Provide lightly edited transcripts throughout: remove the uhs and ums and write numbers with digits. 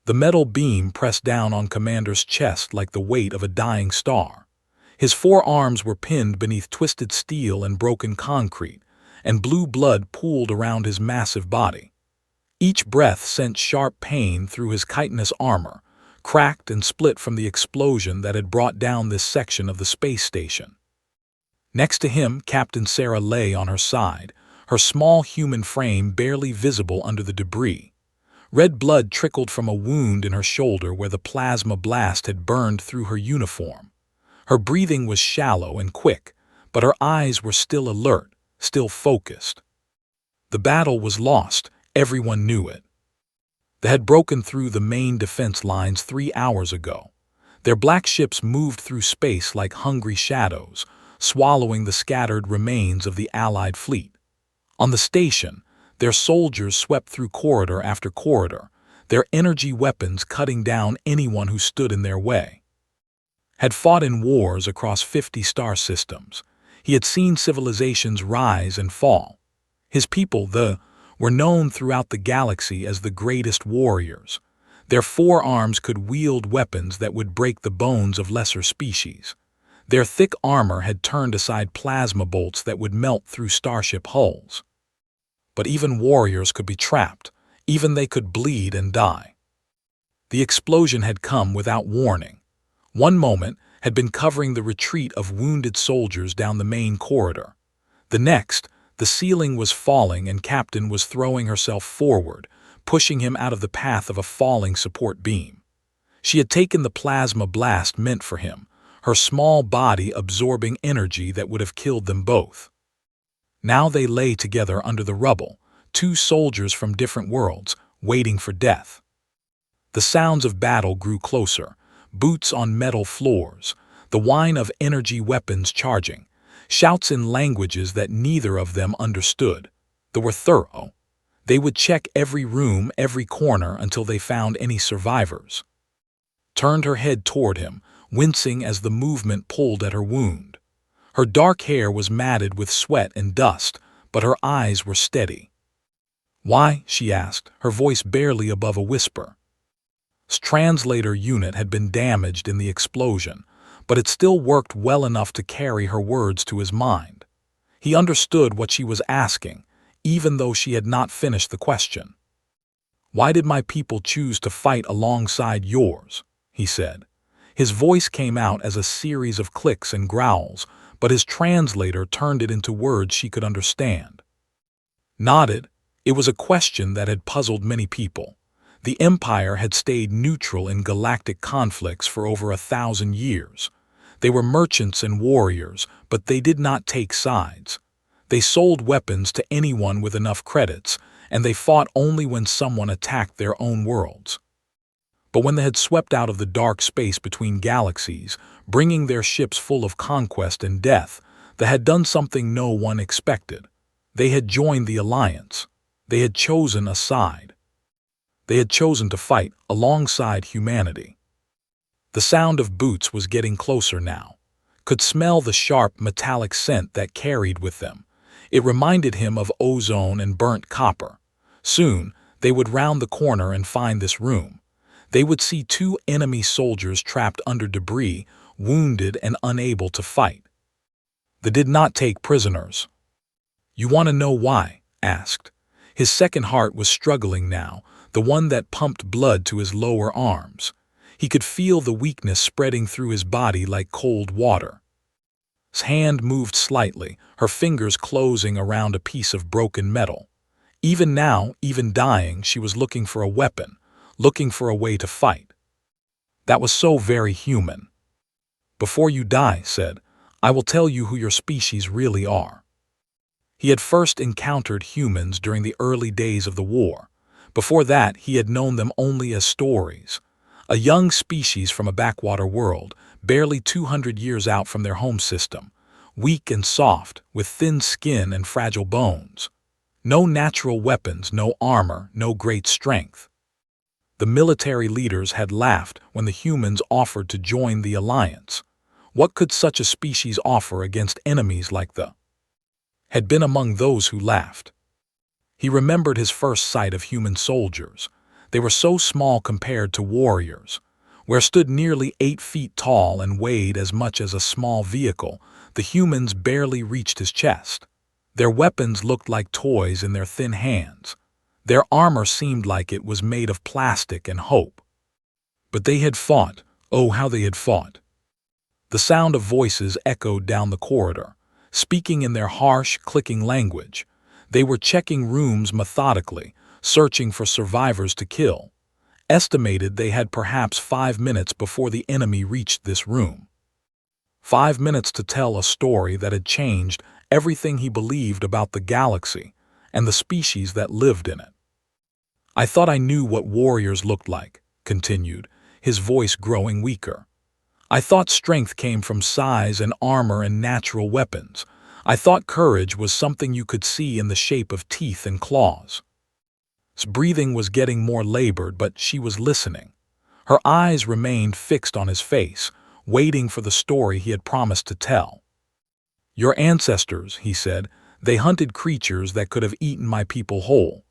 The metal beam pressed down on Commander's chest like the weight of a dying star. His forearms were pinned beneath twisted steel and broken concrete, and blue blood pooled around his massive body. Each breath sent sharp pain through his chitinous armor, cracked and split from the explosion that had brought down this section of the space station. Next to him, Captain Sarah lay on her side, her small human frame barely visible under the debris. Red blood trickled from a wound in her shoulder where the plasma blast had burned through her uniform. Her breathing was shallow and quick, but her eyes were still alert, still focused. The battle was lost, everyone knew it. They had broken through the main defense lines 3 hours ago. Their black ships moved through space like hungry shadows, swallowing the scattered remains of the Allied fleet. On the station, their soldiers swept through corridor after corridor, their energy weapons cutting down anyone who stood in their way. Had fought in wars across 50 star systems. He had seen civilizations rise and fall. His people, were known throughout the galaxy as the greatest warriors. Their forearms could wield weapons that would break the bones of lesser species. Their thick armor had turned aside plasma bolts that would melt through starship hulls. But even warriors could be trapped, even they could bleed and die. The explosion had come without warning. One moment had been covering the retreat of wounded soldiers down the main corridor. The next, the ceiling was falling and Captain was throwing herself forward, pushing him out of the path of a falling support beam. She had taken the plasma blast meant for him, her small body absorbing energy that would have killed them both. Now they lay together under the rubble, two soldiers from different worlds, waiting for death. The sounds of battle grew closer, boots on metal floors, the whine of energy weapons charging, shouts in languages that neither of them understood. They were thorough. They would check every room, every corner until they found any survivors. Turned her head toward him, wincing as the movement pulled at her wound. Her dark hair was matted with sweat and dust, but her eyes were steady. "Why?" she asked, her voice barely above a whisper. His translator unit had been damaged in the explosion, but it still worked well enough to carry her words to his mind. He understood what she was asking, even though she had not finished the question. "Why did my people choose to fight alongside yours?" he said. His voice came out as a series of clicks and growls, but his translator turned it into words she could understand. Nodded. It was a question that had puzzled many people. The Empire had stayed neutral in galactic conflicts for over 1,000 years. They were merchants and warriors, but they did not take sides. They sold weapons to anyone with enough credits, and they fought only when someone attacked their own worlds. But when they had swept out of the dark space between galaxies, bringing their ships full of conquest and death, they had done something no one expected. They had joined the Alliance. They had chosen a side. They had chosen to fight alongside humanity. The sound of boots was getting closer now. Could smell the sharp, metallic scent that carried with them. It reminded him of ozone and burnt copper. Soon, they would round the corner and find this room. They would see 2 enemy soldiers trapped under debris, wounded and unable to fight. They did not take prisoners. "You want to know why?" asked. His second heart was struggling now, the one that pumped blood to his lower arms. He could feel the weakness spreading through his body like cold water. His hand moved slightly, her fingers closing around a piece of broken metal. Even now, even dying, she was looking for a weapon, looking for a way to fight. That was so very human. "Before you die," said, "I will tell you who your species really are." He had first encountered humans during the early days of the war. Before that, he had known them only as stories. A young species from a backwater world, barely 200 years out from their home system, weak and soft, with thin skin and fragile bones. No natural weapons, no armor, no great strength. The military leaders had laughed when the humans offered to join the Alliance. What could such a species offer against enemies like the? Had been among those who laughed. He remembered his first sight of human soldiers. They were so small compared to warriors. Where stood nearly 8 feet tall and weighed as much as a small vehicle, the humans barely reached his chest. Their weapons looked like toys in their thin hands. Their armor seemed like it was made of plastic and hope. But they had fought. Oh, how they had fought. The sound of voices echoed down the corridor, speaking in their harsh, clicking language. They were checking rooms methodically, searching for survivors to kill. Estimated they had perhaps 5 minutes before the enemy reached this room. 5 minutes to tell a story that had changed everything he believed about the galaxy and the species that lived in it. I thought I knew what warriors looked like, continued, his voice growing weaker. I thought strength came from size and armor and natural weapons. I thought courage was something you could see in the shape of teeth and claws. His breathing was getting more labored, but she was listening. Her eyes remained fixed on his face, waiting for the story he had promised to tell. Your ancestors, he said, they hunted creatures that could have eaten my people whole.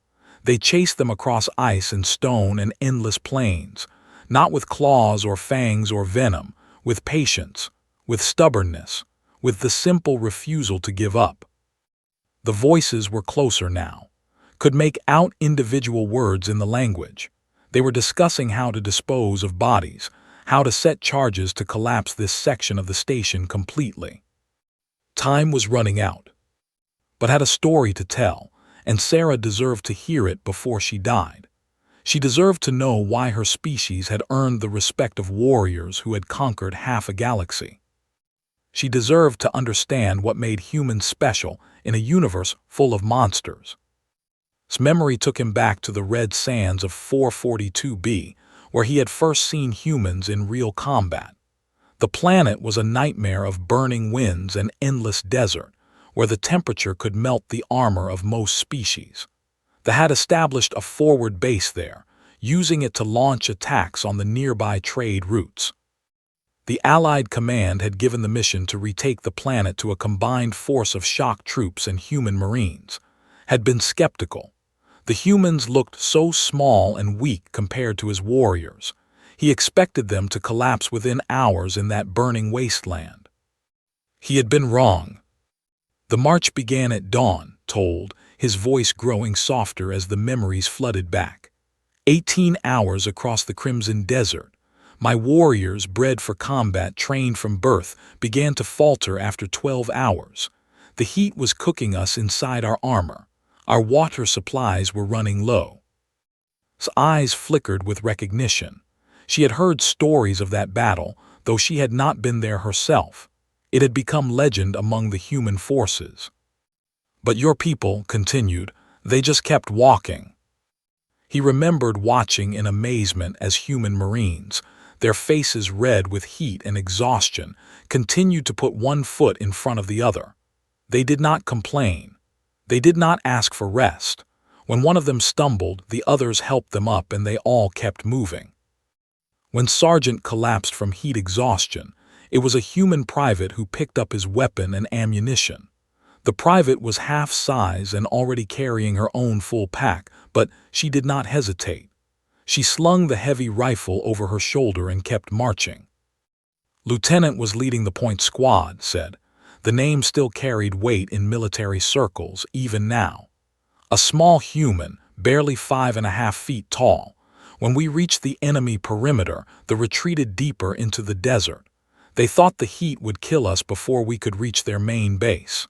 They chased them across ice and stone and endless plains, not with claws or fangs or venom, with patience, with stubbornness, with the simple refusal to give up. The voices were closer now, could make out individual words in the language. They were discussing how to dispose of bodies, how to set charges to collapse this section of the station completely. Time was running out, but had a story to tell, and Sarah deserved to hear it before she died. She deserved to know why her species had earned the respect of warriors who had conquered half a galaxy. She deserved to understand what made humans special in a universe full of monsters. His memory took him back to the red sands of 442b, where he had first seen humans in real combat. The planet was a nightmare of burning winds and endless desert, where the temperature could melt the armor of most species. They had established a forward base there, using it to launch attacks on the nearby trade routes. The Allied command had given the mission to retake the planet to a combined force of shock troops and human marines. Had been skeptical. The humans looked so small and weak compared to his warriors. He expected them to collapse within hours in that burning wasteland. He had been wrong. The march began at dawn, told, his voice growing softer as the memories flooded back. 18 hours across the Crimson Desert. My warriors, bred for combat, trained from birth, began to falter after 12 hours. The heat was cooking us inside our armor. Our water supplies were running low. His eyes flickered with recognition. She had heard stories of that battle, though she had not been there herself. It had become legend among the human forces. But your people, continued, they just kept walking. He remembered watching in amazement as human marines, their faces red with heat and exhaustion, continued to put one foot in front of the other. They did not complain. They did not ask for rest. When one of them stumbled, the others helped them up and they all kept moving. When Sergeant collapsed from heat exhaustion, it was a human private who picked up his weapon and ammunition. The private was half size and already carrying her own full pack, but she did not hesitate. She slung the heavy rifle over her shoulder and kept marching. Lieutenant was leading the point squad, said. The name still carried weight in military circles, even now. A small human, barely 5.5 feet tall. When we reached the enemy perimeter, they retreated deeper into the desert. They thought the heat would kill us before we could reach their main base.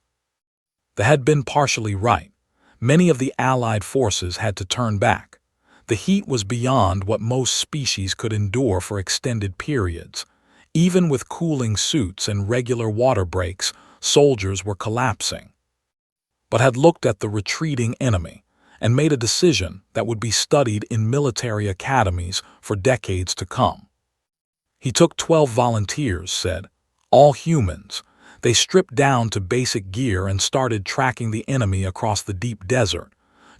They had been partially right. Many of the Allied forces had to turn back. The heat was beyond what most species could endure for extended periods. Even with cooling suits and regular water breaks, soldiers were collapsing. But had looked at the retreating enemy and made a decision that would be studied in military academies for decades to come. He took 12 volunteers, said, all humans. They stripped down to basic gear and started tracking the enemy across the deep desert.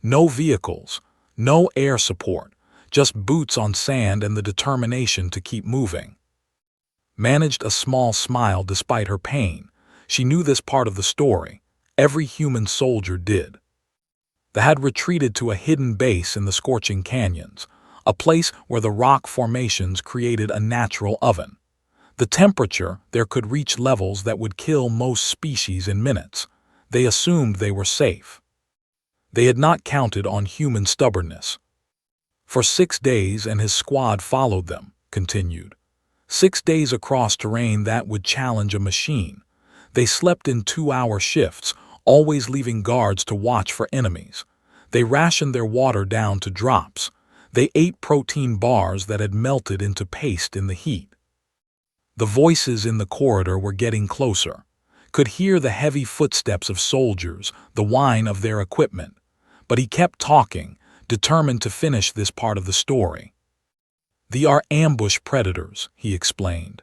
No vehicles, no air support, just boots on sand and the determination to keep moving. Managed a small smile despite her pain. She knew this part of the story. Every human soldier did. They had retreated to a hidden base in the scorching canyons, a place where the rock formations created a natural oven. The temperature there could reach levels that would kill most species in minutes. They assumed they were safe. They had not counted on human stubbornness. For 6 days and his squad followed them, continued. 6 days across terrain that would challenge a machine. They slept in 2-hour shifts, always leaving guards to watch for enemies. They rationed their water down to drops. They ate protein bars that had melted into paste in the heat. The voices in the corridor were getting closer. Could hear the heavy footsteps of soldiers, the whine of their equipment. But he kept talking, determined to finish this part of the story. "They are ambush predators," he explained.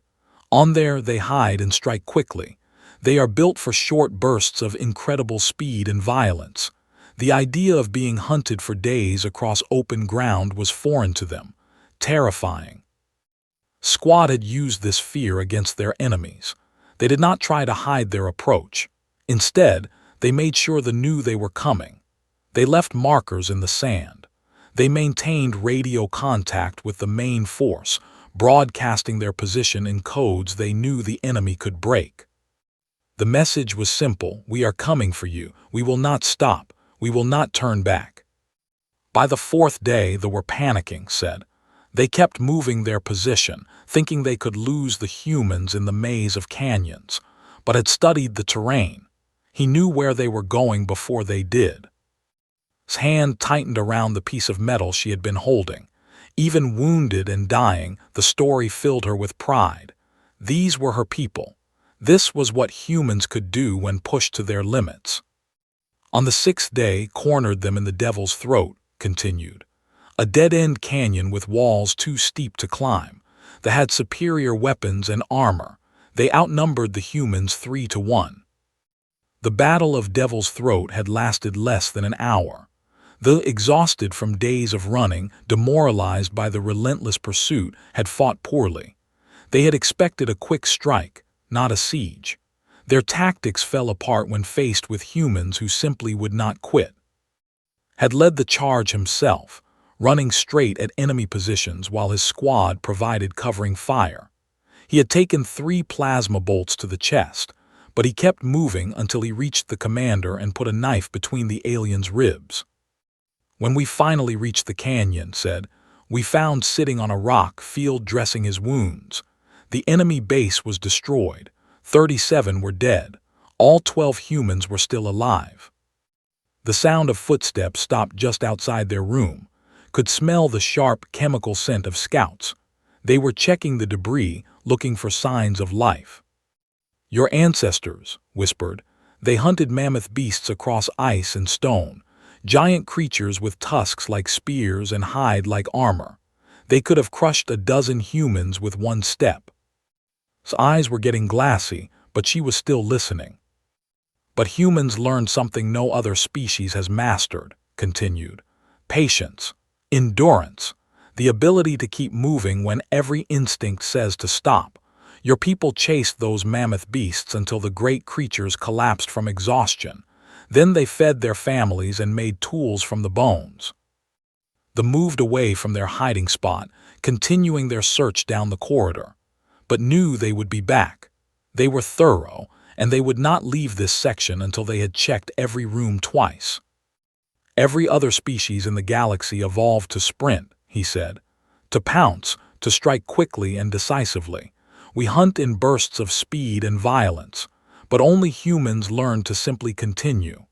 "On there they hide and strike quickly. They are built for short bursts of incredible speed and violence. The idea of being hunted for days across open ground was foreign to them, terrifying. Squad had used this fear against their enemies. They did not try to hide their approach. Instead, they made sure they knew they were coming. They left markers in the sand. They maintained radio contact with the main force, broadcasting their position in codes they knew the enemy could break. The message was simple: we are coming for you. We will not stop. We will not turn back." By the 4th day, they were panicking, said. They kept moving their position, thinking they could lose the humans in the maze of canyons, but had studied the terrain. He knew where they were going before they did. His hand tightened around the piece of metal she had been holding. Even wounded and dying, the story filled her with pride. These were her people. This was what humans could do when pushed to their limits. On the 6th day, cornered them in the Devil's Throat, continued. A dead-end canyon with walls too steep to climb. They had superior weapons and armor. They outnumbered the humans 3-1. The Battle of Devil's Throat had lasted less than an hour. Though exhausted from days of running, demoralized by the relentless pursuit, had fought poorly. They had expected a quick strike, not a siege. Their tactics fell apart when faced with humans who simply would not quit. Had led the charge himself, running straight at enemy positions while his squad provided covering fire. He had taken 3 plasma bolts to the chest, but he kept moving until he reached the commander and put a knife between the alien's ribs. "When we finally reached the canyon," said, "we found sitting on a rock field dressing his wounds. The enemy base was destroyed. 37 were dead. All 12 humans were still alive." The sound of footsteps stopped just outside their room. Could smell the sharp chemical scent of scouts. They were checking the debris, looking for signs of life. "Your ancestors," whispered. "They hunted mammoth beasts across ice and stone, giant creatures with tusks like spears and hide like armor. They could have crushed a dozen humans with one step." His eyes were getting glassy, but she was still listening. "But humans learned something no other species has mastered," continued. "Patience. Endurance. The ability to keep moving when every instinct says to stop. Your people chased those mammoth beasts until the great creatures collapsed from exhaustion. Then they fed their families and made tools from the bones. They moved away from their hiding spot, continuing their search down the corridor, but knew they would be back. They were thorough, and they would not leave this section until they had checked every room twice. Every other species in the galaxy evolved to sprint," he said. "To pounce, to strike quickly and decisively. We hunt in bursts of speed and violence, but only humans learned to simply continue."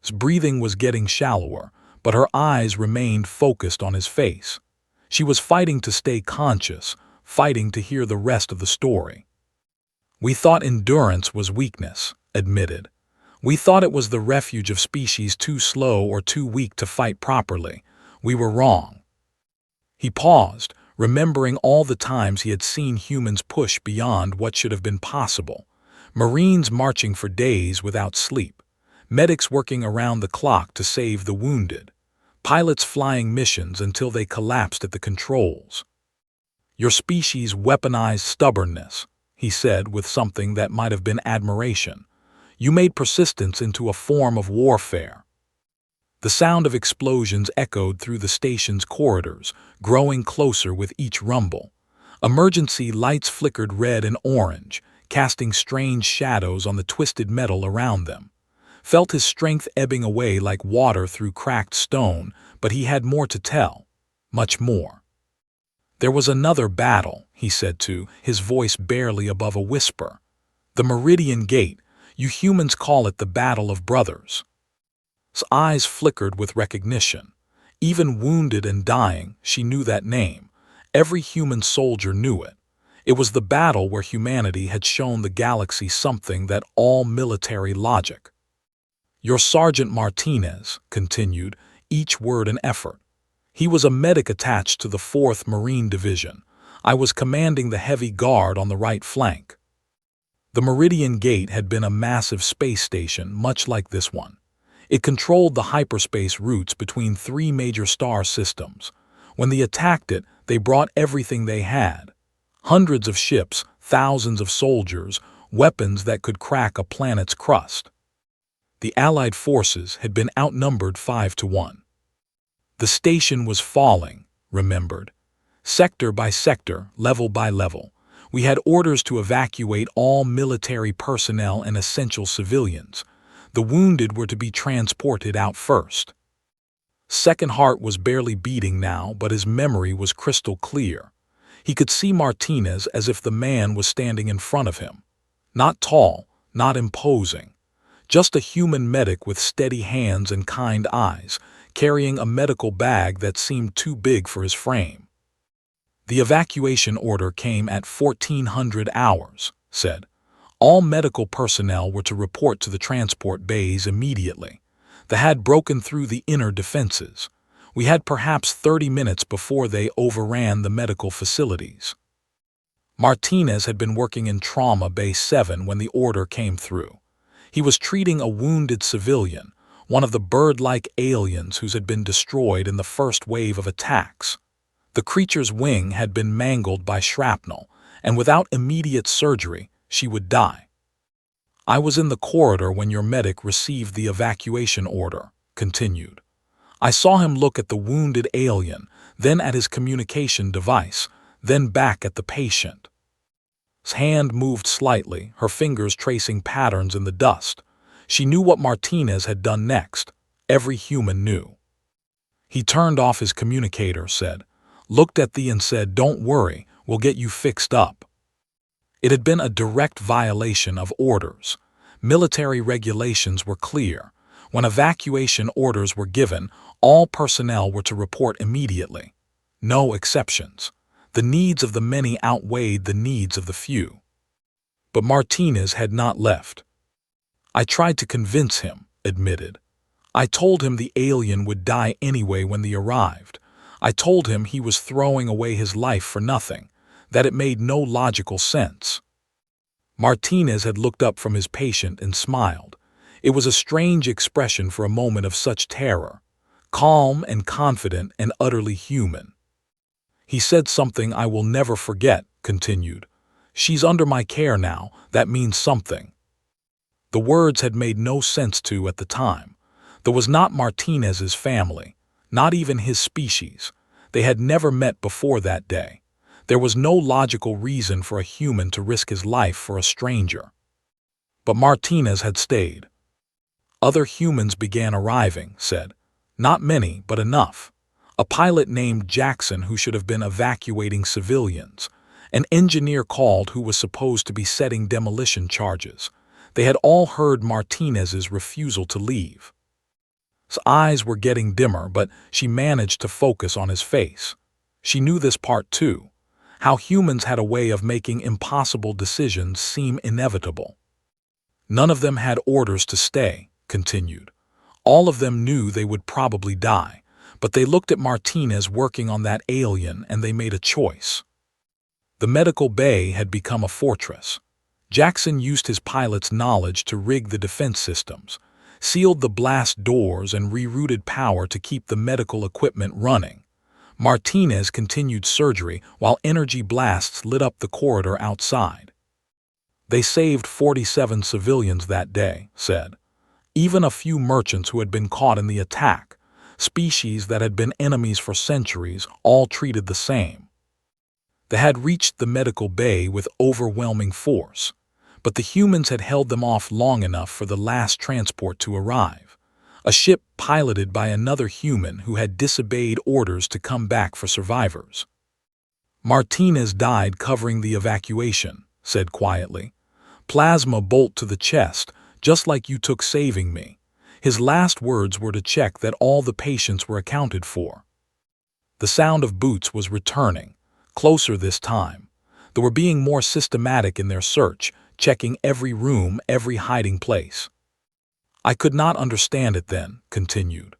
His breathing was getting shallower, but her eyes remained focused on his face. She was fighting to stay conscious, fighting to hear the rest of the story. "We thought endurance was weakness," admitted. "We thought it was the refuge of species too slow or too weak to fight properly. We were wrong." He paused, remembering all the times he had seen humans push beyond what should have been possible. Marines marching for days without sleep. Medics working around the clock to save the wounded. Pilots flying missions until they collapsed at the controls. "Your species weaponized stubbornness," he said with something that might have been admiration. "You made persistence into a form of warfare." The sound of explosions echoed through the station's corridors, growing closer with each rumble. Emergency lights flickered red and orange, casting strange shadows on the twisted metal around them. Felt his strength ebbing away like water through cracked stone, but he had more to tell. Much more. There was another battle, he said too, his voice barely above a whisper. The Meridian Gate. You humans call it the Battle of Brothers. His eyes flickered with recognition. Even wounded and dying, she knew that name. Every human soldier knew it. It was the battle where humanity had shown the galaxy something that all military logic. Your Sergeant Martinez, continued, each word an effort. He was a medic attached to the 4th Marine Division. I was commanding the heavy guard on the right flank. The Meridian Gate had been a massive space station much like this one. It controlled the hyperspace routes between 3 major star systems. When they attacked it, they brought everything they had. Hundreds of ships, thousands of soldiers, weapons that could crack a planet's crust. The Allied forces had been outnumbered 5-1. The station was falling, remembered. Sector by sector, level by level. We had orders to evacuate all military personnel and essential civilians. The wounded were to be transported out first. Second heart was barely beating now, but his memory was crystal clear. He could see Martinez as if the man was standing in front of him. Not tall, not imposing. Just a human medic with steady hands and kind eyes, carrying a medical bag that seemed too big for his frame. The evacuation order came at 1400 hours, said. All medical personnel were to report to the transport bays immediately. They had broken through the inner defenses. We had perhaps 30 minutes before they overran the medical facilities. Martinez had been working in Trauma Bay 7 when the order came through. He was treating a wounded civilian, one of the bird-like aliens who had been destroyed in the first wave of attacks. The creature's wing had been mangled by shrapnel, and without immediate surgery, she would die. I was in the corridor when your medic received the evacuation order, continued. I saw him look at the wounded alien, then at his communication device, then back at the patient. His hand moved slightly, her fingers tracing patterns in the dust. She knew what Martinez had done next. Every human knew. He turned off his communicator, looked at thee and said, "Don't worry, we'll get you fixed up." It had been a direct violation of orders. Military regulations were clear. When evacuation orders were given, all personnel were to report immediately. No exceptions. The needs of the many outweighed the needs of the few. But Martinez had not left. I tried to convince him, admitted. I told him the alien would die anyway when they arrived. I told him he was throwing away his life for nothing, that it made no logical sense. Martinez had looked up from his patient and smiled. It was a strange expression for a moment of such terror, calm and confident and utterly human. He said something I will never forget, continued. She's under my care now, that means something. The words had made no sense to at the time. There was not Martinez's family, not even his species. They had never met before that day. There was no logical reason for a human to risk his life for a stranger. But Martinez had stayed. Other humans began arriving, said. Not many, but enough. A pilot named Jackson who should have been evacuating civilians. An engineer called who was supposed to be setting demolition charges. They had all heard Martinez's refusal to leave. His eyes were getting dimmer, but she managed to focus on his face. She knew this part too. How humans had a way of making impossible decisions seem inevitable. None of them had orders to stay, continued. All of them knew they would probably die, but they looked at Martinez working on that alien and they made a choice. The medical bay had become a fortress. Jackson used his pilot's knowledge to rig the defense systems, sealed the blast doors and rerouted power to keep the medical equipment running. Martinez continued surgery while energy blasts lit up the corridor outside. They saved 47 civilians that day, said. Even a few merchants who had been caught in the attack, species that had been enemies for centuries, all treated the same. They had reached the medical bay with overwhelming force, but the humans had held them off long enough for the last transport to arrive, a ship piloted by another human who had disobeyed orders to come back for survivors. Martinez died covering the evacuation, said quietly. Plasma bolt to the chest, just like you took saving me. His last words were to check that all the patients were accounted for. The sound of boots was returning, closer this time. They were being more systematic in their search, checking every room, every hiding place. I could not understand it then, continued.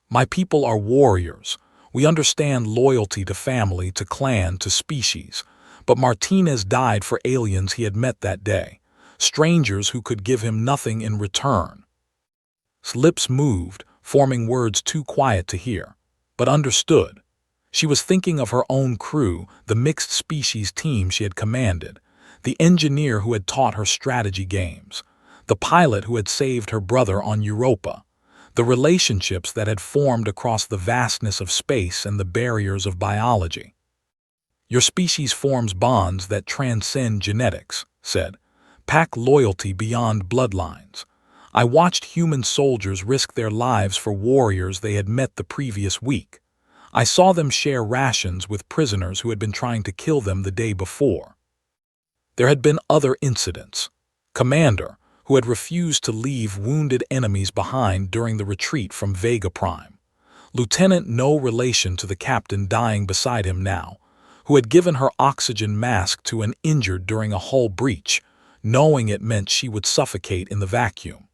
My people are warriors. We understand loyalty to family, to clan, to species. But Martinez died for aliens he had met that day, strangers who could give him nothing in return. His lips moved, forming words too quiet to hear, but understood. She was thinking of her own crew, the mixed species team she had commanded, the engineer who had taught her strategy games, the pilot who had saved her brother on Europa, the relationships that had formed across the vastness of space and the barriers of biology. Your species forms bonds that transcend genetics, said, pack loyalty beyond bloodlines. I watched human soldiers risk their lives for warriors they had met the previous week. I saw them share rations with prisoners who had been trying to kill them the day before. There had been other incidents. Commander, who had refused to leave wounded enemies behind during the retreat from Vega Prime. Lieutenant, no relation to the captain dying beside him now, who had given her oxygen mask to an injured during a hull breach, knowing it meant she would suffocate in the vacuum.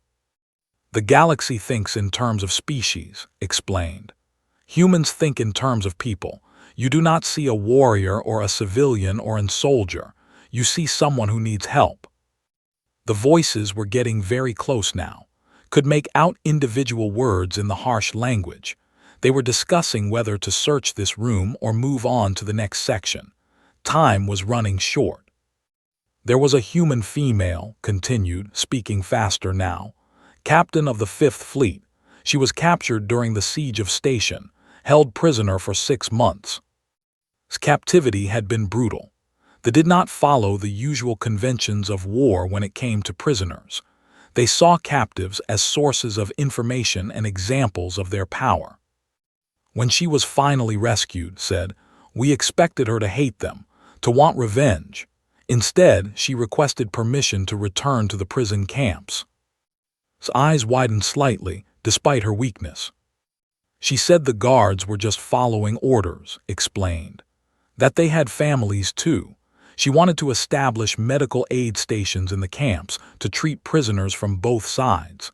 The galaxy thinks in terms of species, explained. Humans think in terms of people. You do not see a warrior or a civilian or a soldier. You see someone who needs help. The voices were getting very close now, could make out individual words in the harsh language. They were discussing whether to search this room or move on to the next section. Time was running short. There was a human female, continued, speaking faster now, captain of the 5th Fleet. She was captured during the siege of Station, held prisoner for 6 months. His captivity had been brutal. They did not follow the usual conventions of war when it came to prisoners. They saw captives as sources of information and examples of their power. When she was finally rescued, said, we expected her to hate them, to want revenge. Instead, she requested permission to return to the prison camps. His eyes widened slightly, despite her weakness. She said the guards were just following orders, explained. That they had families too. She wanted to establish medical aid stations in the camps to treat prisoners from both sides.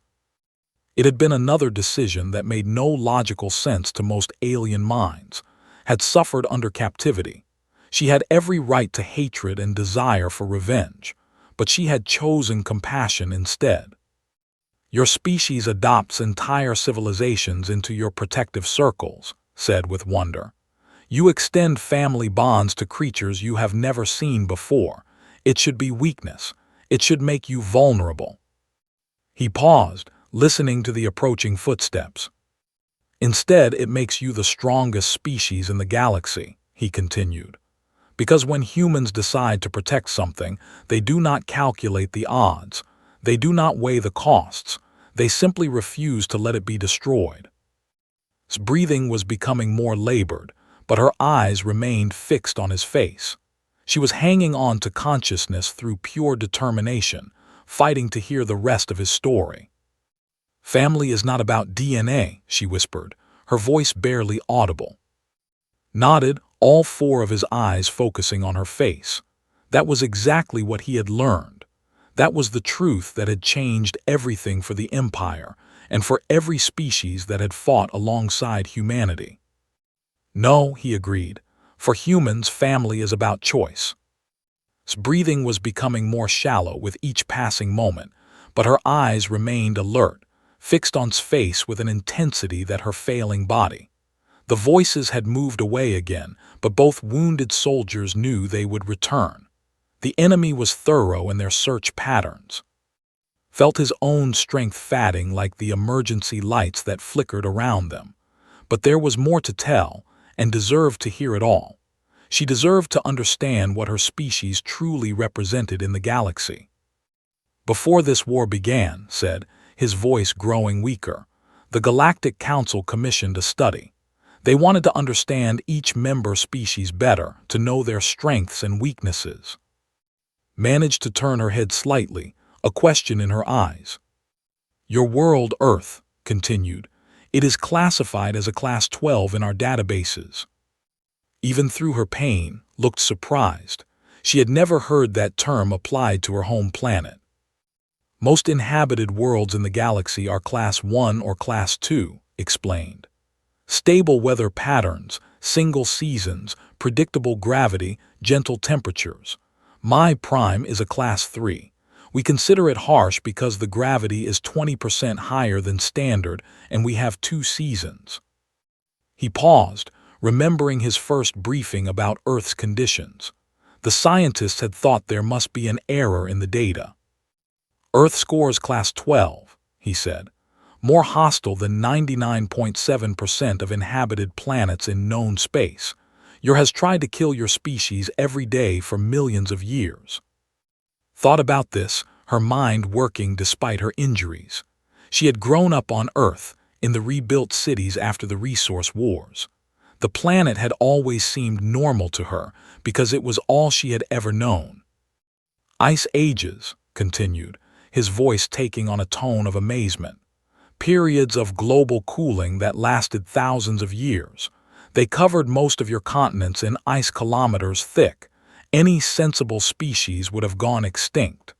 It had been another decision that made no logical sense to most alien minds, had suffered under captivity. She had every right to hatred and desire for revenge, but she had chosen compassion instead. Your species adopts entire civilizations into your protective circles, said with wonder. You extend family bonds to creatures you have never seen before. It should be weakness. It should make you vulnerable. He paused, listening to the approaching footsteps. Instead, it makes you the strongest species in the galaxy, he continued. Because when humans decide to protect something, they do not calculate the odds. They do not weigh the costs. They simply refuse to let it be destroyed. His breathing was becoming more labored, but her eyes remained fixed on his face. She was hanging on to consciousness through pure determination, fighting to hear the rest of his story. Family is not about DNA, she whispered, her voice barely audible. Nodded, all 4 of his eyes focusing on her face. That was exactly what he had learned. That was the truth that had changed everything for the Empire and for every species that had fought alongside humanity. No, he agreed. For humans, family is about choice. His breathing was becoming more shallow with each passing moment, but her eyes remained alert, fixed on his face with an intensity that her failing body. The voices had moved away again, but both wounded soldiers knew they would return. The enemy was thorough in their search patterns. felt his own strength fading like the emergency lights that flickered around them. But there was more to tell, and deserved to hear it all. She deserved to understand what her species truly represented in the galaxy. Before this war began, said, his voice growing weaker, the Galactic Council commissioned a study. They wanted to understand each member species better, to know their strengths and weaknesses. Managed to turn her head slightly, a question in her eyes. Your world, Earth, continued. It is classified as a Class 12 in our databases. Even through her pain, looked surprised. She had never heard that term applied to her home planet. Most inhabited worlds in the galaxy are Class 1 or Class 2, explained. Stable weather patterns, single seasons, predictable gravity, gentle temperatures. My prime is a Class 3. We consider it harsh because the gravity is 20% higher than standard and we have 2 seasons. He paused, remembering his first briefing about Earth's conditions. The scientists had thought there must be an error in the data. Earth scores Class 12, he said, more hostile than 99.7% of inhabited planets in known space. Yours has tried to kill your species every day for millions of years. Thought about this, her mind working despite her injuries. She had grown up on Earth, in the rebuilt cities after the resource wars. The planet had always seemed normal to her because it was all she had ever known. Ice ages, continued, his voice taking on a tone of amazement. Periods of global cooling that lasted thousands of years. They covered most of your continents in ice kilometers thick. Any sensible species would have gone extinct.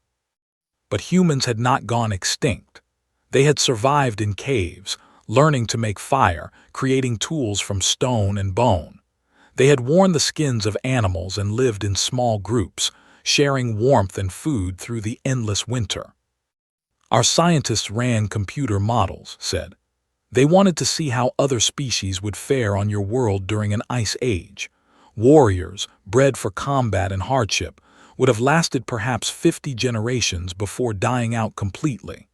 But humans had not gone extinct. They had survived in caves, learning to make fire, creating tools from stone and bone. They had worn the skins of animals and lived in small groups, sharing warmth and food through the endless winter. Our scientists ran computer models, said. They wanted to see how other species would fare on your world during an ice age. Warriors, bred for combat and hardship, would have lasted perhaps 50 generations before dying out completely.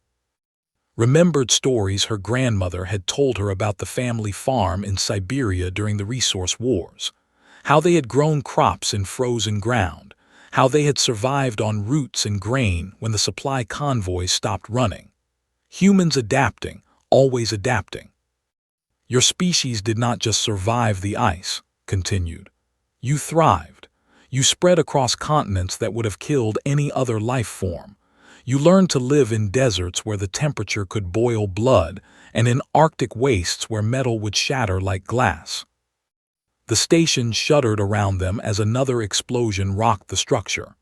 Remembered stories her grandmother had told her about the family farm in Siberia during the resource wars, how they had grown crops in frozen ground, how they had survived on roots and grain when the supply convoys stopped running. Humans adapting, always adapting. Your species did not just survive the ice, continued. You thrived. You spread across continents that would have killed any other life form. You learned to live in deserts where the temperature could boil blood and in Arctic wastes where metal would shatter like glass. The station shuddered around them as another explosion rocked the structure.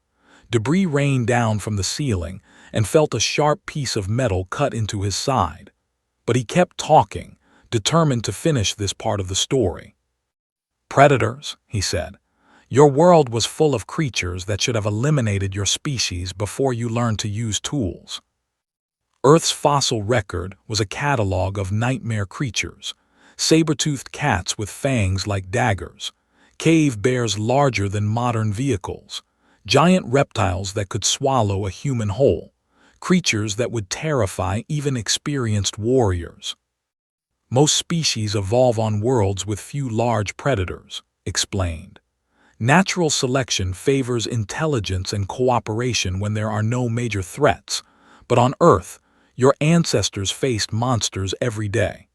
Debris rained down from the ceiling and felt a sharp piece of metal cut into his side. But he kept talking, determined to finish this part of the story. Predators, he said. Your world was full of creatures that should have eliminated your species before you learned to use tools. Earth's fossil record was a catalog of nightmare creatures. Saber-toothed cats with fangs like daggers, cave bears larger than modern vehicles, giant reptiles that could swallow a human whole, creatures that would terrify even experienced warriors. Most species evolve on worlds with few large predators, explained. Natural selection favors intelligence and cooperation when there are no major threats, but on Earth, your ancestors faced monsters every day.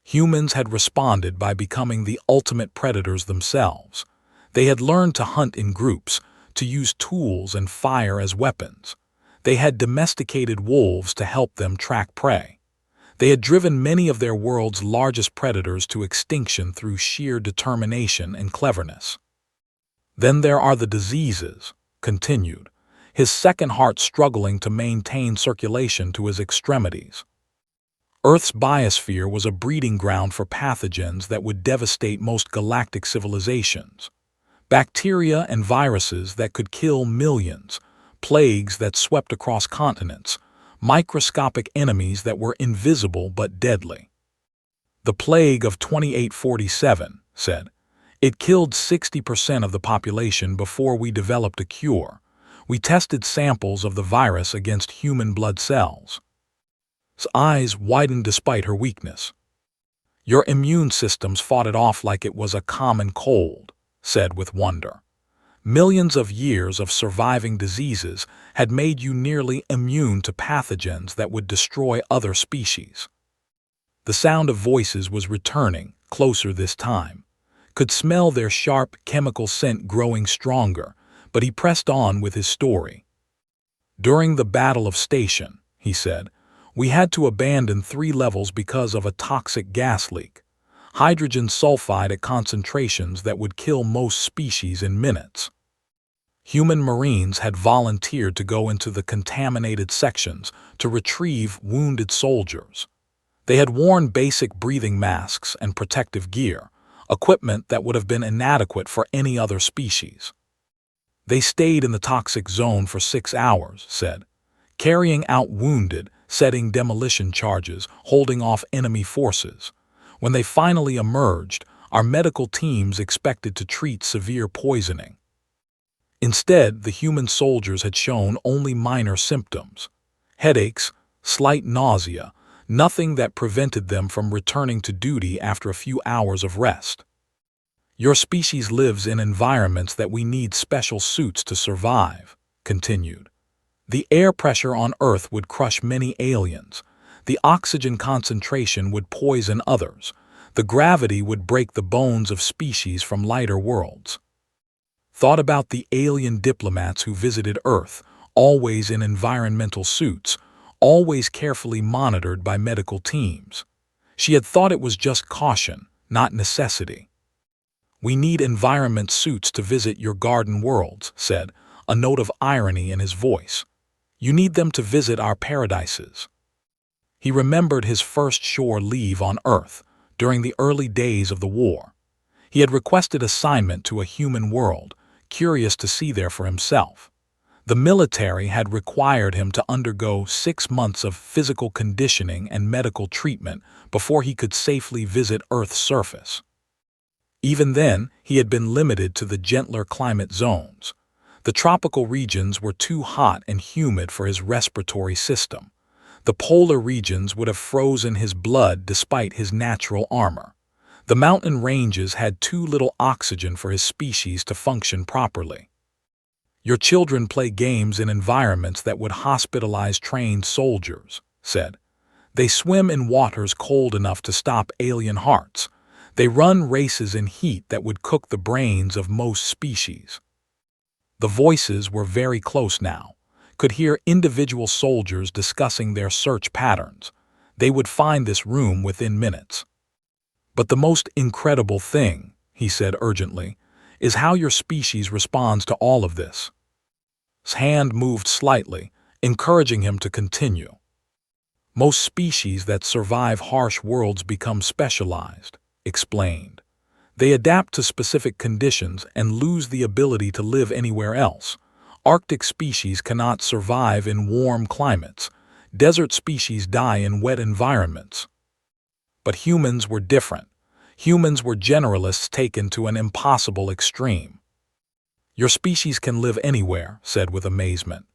Humans had responded by becoming the ultimate predators themselves. They had learned to hunt in groups, to use tools and fire as weapons. They had domesticated wolves to help them track prey. They had driven many of their world's largest predators to extinction through sheer determination and cleverness. Then there are the diseases, continued, his second heart struggling to maintain circulation to his extremities. Earth's biosphere was a breeding ground for pathogens that would devastate most galactic civilizations. Bacteria and viruses that could kill millions, plagues that swept across continents, microscopic enemies that were invisible but deadly. The plague of 2847, said. It killed 60% of the population before we developed a cure. We tested samples of the virus against human blood cells. His eyes widened despite her weakness. Your immune systems fought it off like it was a common cold, said with wonder. Millions of years of surviving diseases had made you nearly immune to pathogens that would destroy other species. The sound of voices was returning, closer this time. Could smell their sharp chemical scent growing stronger, but he pressed on with his story. During the Battle of Station, he said, we had to abandon 3 levels because of a toxic gas leak. Hydrogen sulfide at concentrations that would kill most species in minutes. Human Marines had volunteered to go into the contaminated sections to retrieve wounded soldiers. They had worn basic breathing masks and protective gear, equipment that would have been inadequate for any other species. They stayed in the toxic zone for 6 hours, said, carrying out wounded, setting demolition charges, holding off enemy forces. When they finally emerged, our medical teams expected to treat severe poisoning. Instead, the human soldiers had shown only minor symptoms. Headaches, slight nausea, nothing that prevented them from returning to duty after a few hours of rest. Your species lives in environments that we need special suits to survive, continued. The air pressure on Earth would crush many aliens. The oxygen concentration would poison others. The gravity would break the bones of species from lighter worlds. Thought about the alien diplomats who visited Earth, always in environmental suits, always carefully monitored by medical teams. She had thought it was just caution, not necessity. We need environment suits to visit your garden worlds, said, a note of irony in his voice. You need them to visit our paradises. He remembered his first shore leave on Earth, during the early days of the war. He had requested assignment to a human world, curious to see there for himself. The military had required him to undergo 6 months of physical conditioning and medical treatment before he could safely visit Earth's surface. Even then, he had been limited to the gentler climate zones. The tropical regions were too hot and humid for his respiratory system. The polar regions would have frozen his blood despite his natural armor. The mountain ranges had too little oxygen for his species to function properly. Your children play games in environments that would hospitalize trained soldiers, said. They swim in waters cold enough to stop alien hearts. They run races in heat that would cook the brains of most species. The voices were very close now. Could hear individual soldiers discussing their search patterns. They would find this room within minutes. But the most incredible thing, he said urgently, is how your species responds to all of this. His hand moved slightly, encouraging him to continue. Most species that survive harsh worlds become specialized, explained. They adapt to specific conditions and lose the ability to live anywhere else. Arctic species cannot survive in warm climates. Desert species die in wet environments. But humans were different. Humans were generalists taken to an impossible extreme. Your species can live anywhere, said with amazement.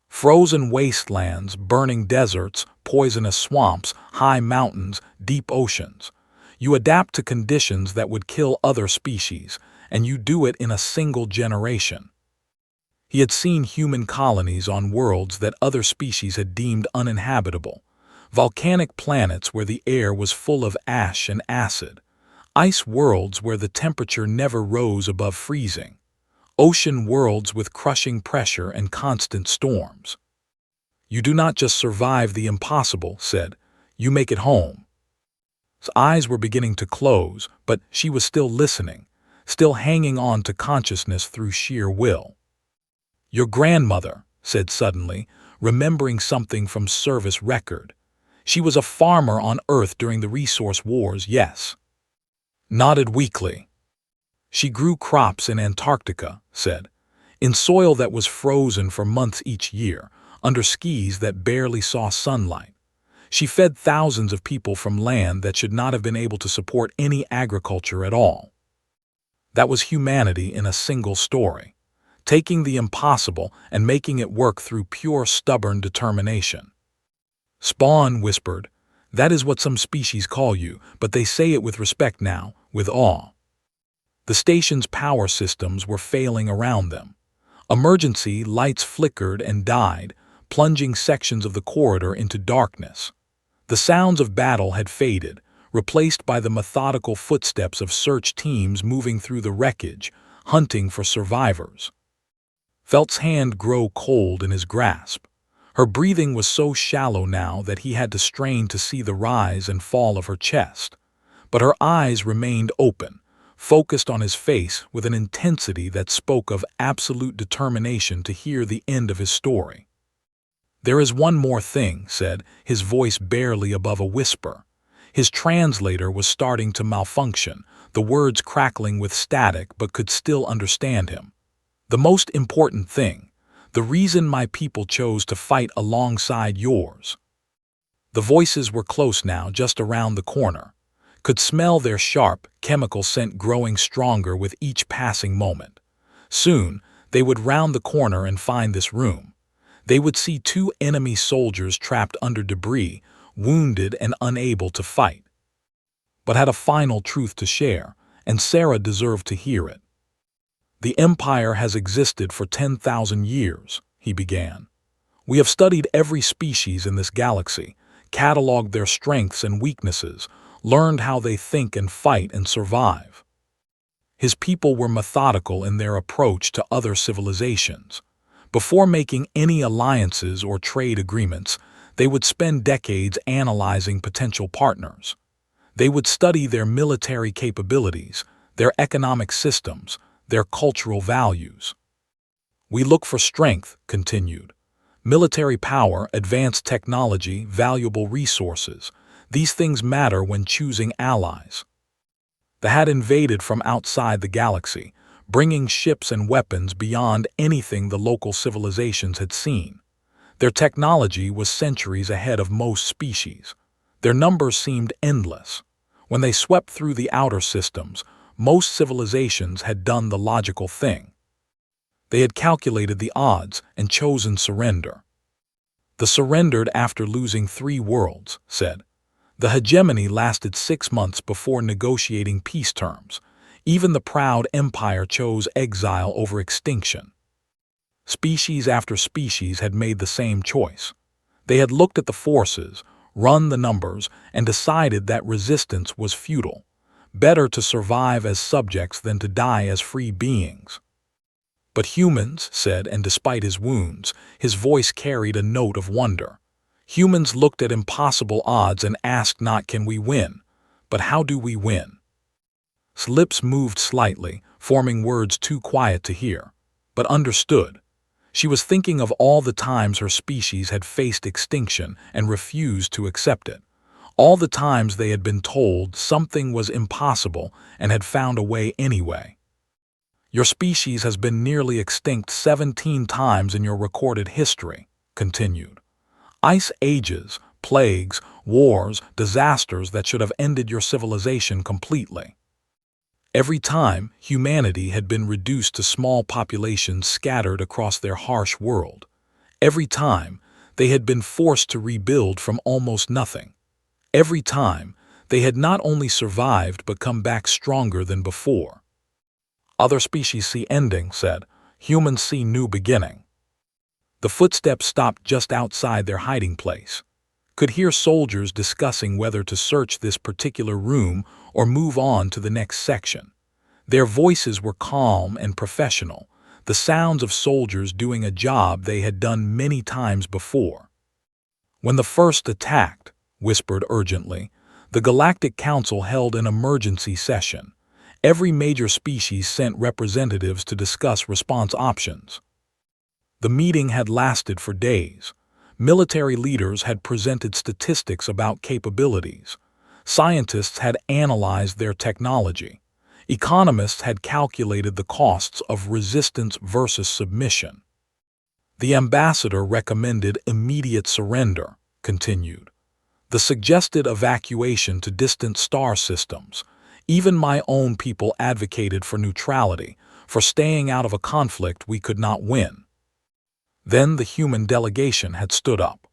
Frozen wastelands, burning deserts, poisonous swamps, high mountains, deep oceans. You adapt to conditions that would kill other species, and you do it in a single generation. He had seen human colonies on worlds that other species had deemed uninhabitable. Volcanic planets where the air was full of ash and acid. Ice worlds where the temperature never rose above freezing. Ocean worlds with crushing pressure and constant storms. You do not just survive the impossible, said. You make it home. His eyes were beginning to close, but she was still listening, still hanging on to consciousness through sheer will. Your grandmother, said suddenly, remembering something from service record. She was a farmer on Earth during the resource wars, yes. Nodded weakly. She grew crops in Antarctica, said, in soil that was frozen for months each year, under skis that barely saw sunlight. She fed thousands of people from land that should not have been able to support any agriculture at all. That was humanity in a single story. taking the impossible and making it work through pure stubborn determination. Spawn whispered, "That is what some species call you, but they say it with respect now, with awe." The station's power systems were failing around them. Emergency lights flickered and died, plunging sections of the corridor into darkness. The sounds of battle had faded, replaced by the methodical footsteps of search teams moving through the wreckage, hunting for survivors. Felt's hand grew cold in his grasp. Her breathing was so shallow now that he had to strain to see the rise and fall of her chest. But her eyes remained open, focused on his face with an intensity that spoke of absolute determination to hear the end of his story. "There is one more thing," said, his voice barely above a whisper. His translator was starting to malfunction, the words crackling with static but could still understand him. "The most important thing, the reason my people chose to fight alongside yours." The voices were close now, just around the corner. Could smell their sharp, chemical scent growing stronger with each passing moment. Soon, they would round the corner and find this room. They would see two enemy soldiers trapped under debris, wounded and unable to fight. But had a final truth to share, and Sarah deserved to hear it. "The Empire has existed for 10,000 years, he began. "We have studied every species in this galaxy, cataloged their strengths and weaknesses, learned how they think and fight and survive." His people were methodical in their approach to other civilizations. Before making any alliances or trade agreements, they would spend decades analyzing potential partners. They would study their military capabilities, their economic systems, their cultural values. "We look for strength," continued. "Military power, advanced technology, valuable resources. These things matter when choosing allies." They had invaded from outside the galaxy, bringing ships and weapons beyond anything the local civilizations had seen. Their technology was centuries ahead of most species. Their numbers seemed endless. When they swept through the outer systems, most civilizations had done the logical thing. They had calculated the odds and chosen surrender. "The surrendered after losing 3 worlds," said. "The hegemony lasted 6 months before negotiating peace terms. Even the proud empire chose exile over extinction." Species after species had made the same choice. They had looked at the forces, run the numbers, and decided that resistance was futile. Better to survive as subjects than to die as free beings. "But humans," said, and despite his wounds, his voice carried a note of wonder. "Humans looked at impossible odds and asked not can we win, but how do we win?" His lips moved slightly, forming words too quiet to hear, but understood. She was thinking of all the times her species had faced extinction and refused to accept it. All the times they had been told something was impossible and had found a way anyway. "Your species has been nearly extinct 17 times in your recorded history," continued. "Ice ages, plagues, wars, disasters that should have ended your civilization completely. Every time, humanity had been reduced to small populations scattered across their harsh world. Every time, they had been forced to rebuild from almost nothing. Every time, they had not only survived but come back stronger than before." "Other species see ending," said. "Humans see new beginning." The footsteps stopped just outside their hiding place. Could hear soldiers discussing whether to search this particular room or move on to the next section. Their voices were calm and professional, the sounds of soldiers doing a job they had done many times before. "When the first attacked," whispered urgently, "the Galactic Council held an emergency session. Every major species sent representatives to discuss response options. The meeting had lasted for days. Military leaders had presented statistics about capabilities. Scientists had analyzed their technology. Economists had calculated the costs of resistance versus submission. The ambassador recommended immediate surrender," continued. "The suggested evacuation to distant star systems. Even my own people advocated for neutrality, for staying out of a conflict we could not win. Then the human delegation had stood up.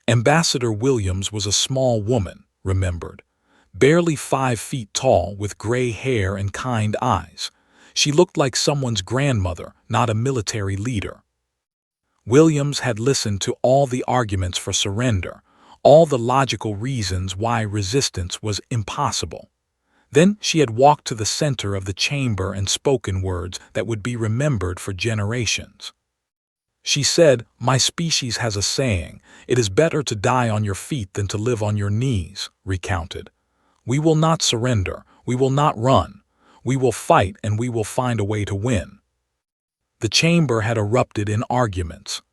Ambassador Williams was a small woman, remembered, barely 5 feet tall with gray hair and kind eyes. She looked like someone's grandmother, not a military leader. Williams had listened to all the arguments for surrender, all the logical reasons why resistance was impossible. Then she had walked to the center of the chamber and spoken words that would be remembered for generations. She said, "My species has a saying, it is better to die on your feet than to live on your knees," recounted. "We will not surrender, we will not run. We will fight and we will find a way to win." The chamber had erupted in arguments.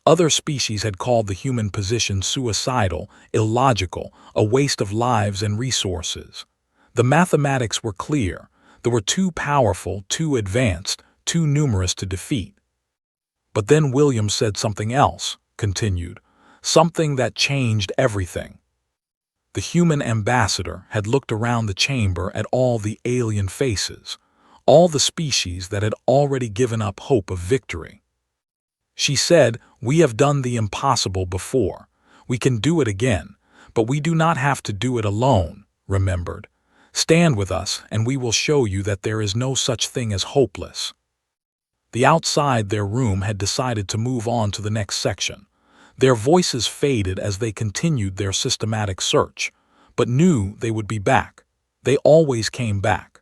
Other species had called the human position suicidal, illogical, a waste of lives and resources. The mathematics were clear. They were too powerful, too advanced, too numerous to defeat. But then Williams said something else, continued, something that changed everything. The human ambassador had looked around the chamber at all the alien faces, all the species that had already given up hope of victory. She said, "We have done the impossible before. We can do it again, but we do not have to do it alone," remembered. "Stand with us and we will show you that there is no such thing as hopeless." The outside their room had decided to move on to the next section. Their voices faded as they continued their systematic search, but knew they would be back. They always came back.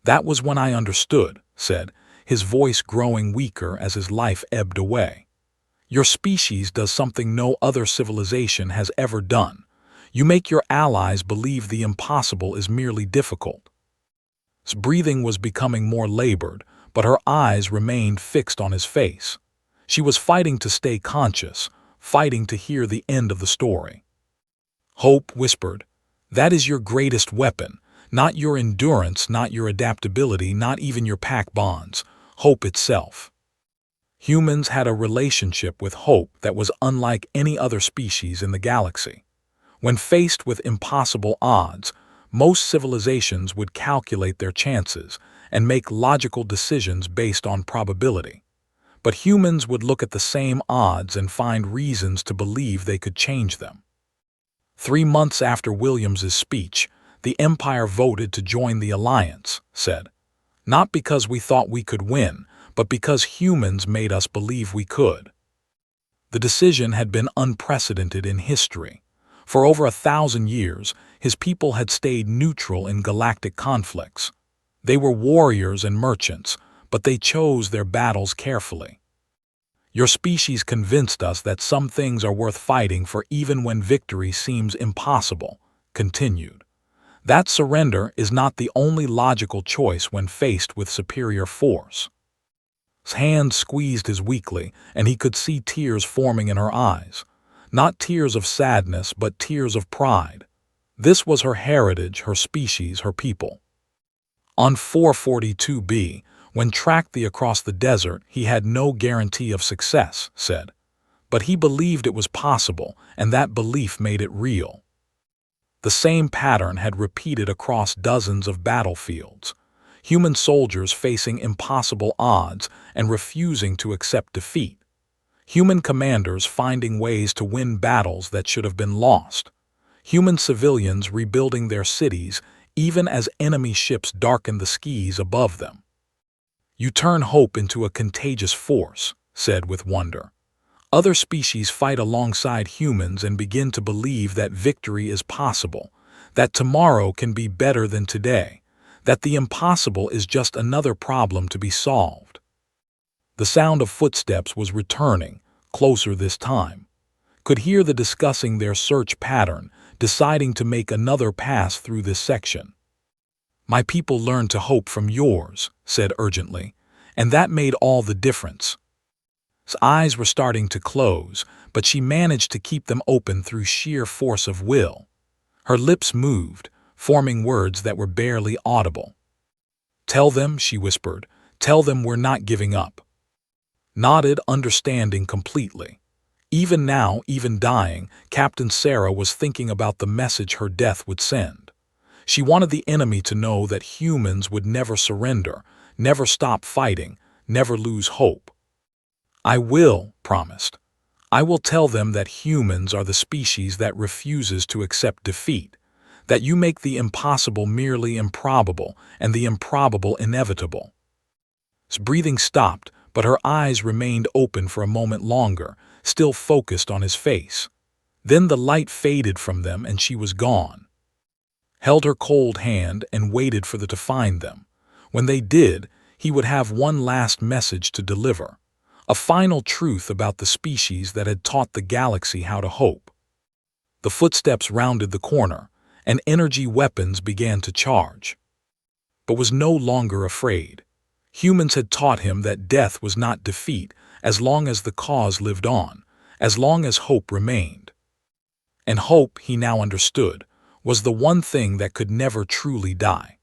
"That was when I understood," said, his voice growing weaker as his life ebbed away. "Your species does something no other civilization has ever done. You make your allies believe the impossible is merely difficult." His breathing was becoming more labored, but her eyes remained fixed on his face. She was fighting to stay conscious, fighting to hear the end of the story. Hope whispered, "That is your greatest weapon, not your endurance, not your adaptability, not even your pack bonds, hope itself." Humans had a relationship with hope that was unlike any other species in the galaxy. When faced with impossible odds, most civilizations would calculate their chances and make logical decisions based on probability. But humans would look at the same odds and find reasons to believe they could change them. 3 months after Williams's speech, the Empire voted to join the Alliance, said, "Not because we thought we could win, but because humans made us believe we could." The decision had been unprecedented in history. For over 1,000 years, his people had stayed neutral in galactic conflicts. They were warriors and merchants, but they chose their battles carefully. "Your species convinced us that some things are worth fighting for even when victory seems impossible," continued. "That surrender is not the only logical choice when faced with superior force." His hand squeezed his weakly, and he could see tears forming in her eyes. Not tears of sadness, but tears of pride. This was her heritage, her species, her people. On 442b, when tracked across the desert, he had no guarantee of success, said. But he believed it was possible, and that belief made it real. The same pattern had repeated across dozens of battlefields. Human soldiers facing impossible odds and refusing to accept defeat. Human commanders finding ways to win battles that should have been lost. Human civilians rebuilding their cities even as enemy ships darkened the skies above them. "You turn hope into a contagious force," said with wonder. "Other species fight alongside humans and begin to believe that victory is possible, that tomorrow can be better than today, that the impossible is just another problem to be solved." The sound of footsteps was returning, closer this time. Could hear the discussing their search pattern, deciding to make another pass through this section. "My people learned to hope from yours," said urgently, "and that made all the difference." His eyes were starting to close, but she managed to keep them open through sheer force of will. Her lips moved, forming words that were barely audible. "Tell them," she whispered, "tell them we're not giving up." Nodded, understanding completely. Even now, even dying, Captain Sarah was thinking about the message her death would send. She wanted the enemy to know that humans would never surrender, Never stop fighting, never lose hope. I will, promised. I will tell them that humans are the species that refuses to accept defeat, that you make the impossible merely improbable and the improbable inevitable. His breathing stopped, but her eyes remained open for a moment longer, still focused on his face. Then the light faded from them and she was gone. Held her cold hand and waited for them to find them. When they did, he would have one last message to deliver, a final truth about the species that had taught the galaxy how to hope. The footsteps rounded the corner, and energy weapons began to charge. But was no longer afraid. Humans had taught him that death was not defeat as long as the cause lived on, as long as hope remained. And hope, he now understood, was the one thing that could never truly die.